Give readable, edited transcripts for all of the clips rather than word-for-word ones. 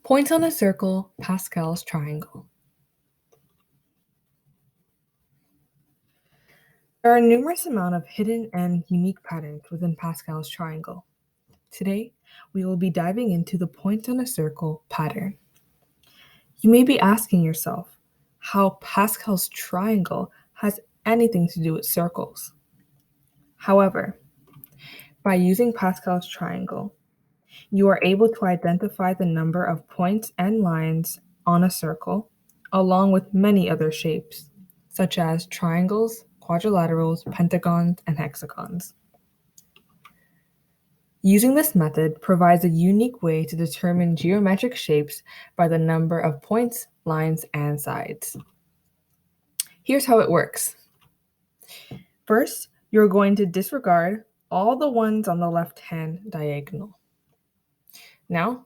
Points on a circle, Pascal's triangle. There are numerous amount of hidden and unique patterns within Pascal's triangle. Today, we will be diving into the points on a circle pattern. You may be asking yourself how Pascal's triangle has anything to do with circles. However, by using Pascal's triangle, you are able to identify the number of points and lines on a circle, along with many other shapes, such as triangles, quadrilaterals, pentagons, and hexagons. Using this method provides a unique way to determine geometric shapes by the number of points, lines, and sides. Here's how it works. First, you're going to disregard all the ones on the left-hand diagonal. Now,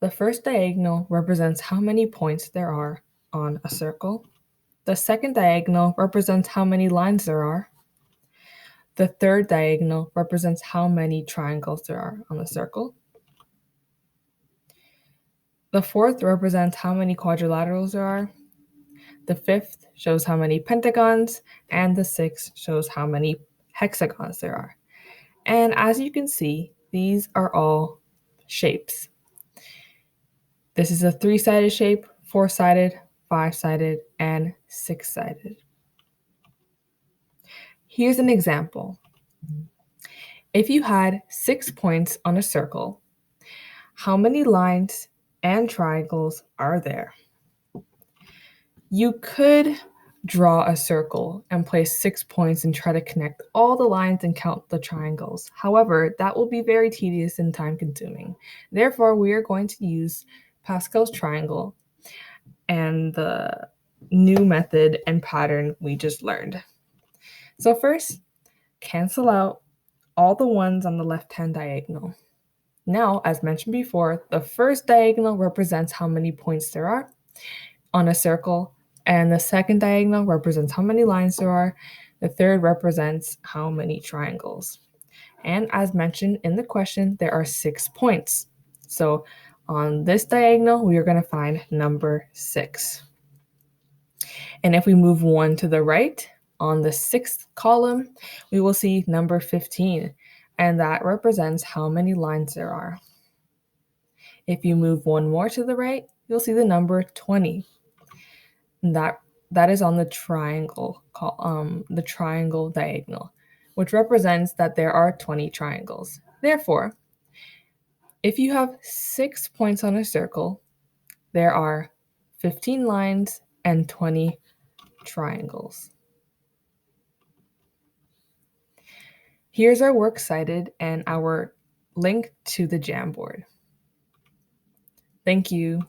the first diagonal represents how many points there are on a circle. The second diagonal represents how many lines there are. The third diagonal represents how many triangles there are on the circle. The fourth represents how many quadrilaterals there are. The fifth shows how many pentagons, and the sixth shows how many hexagons there are. And as you can see, these are all shapes. This is a 3-sided shape, 4-sided, 5-sided, and 6-sided. Here's an example. If you had 6 points on a circle, how many lines and triangles are there? You could draw a circle and place 6 points and try to connect all the lines and count the triangles. However, that will be very tedious and time-consuming. Therefore, we are going to use Pascal's triangle and the new method and pattern we just learned. So first, cancel out all the ones on the left-hand diagonal. Now, as mentioned before, the first diagonal represents how many points there are on a circle, and the second diagonal represents how many lines there are. The third represents how many triangles. And as mentioned in the question, there are 6 points. So on this diagonal, we are going to find number 6. And if we move one to the right, on the 6th column, we will see number 15, and that represents how many lines there are. If you move one more to the right, you'll see the number 20. And that is on the triangle diagonal, which represents that there are 20 triangles. Therefore, if you have 6 points on a circle, there are 15 lines and 20 triangles. Here's our works cited and our link to the Jamboard. Thank you.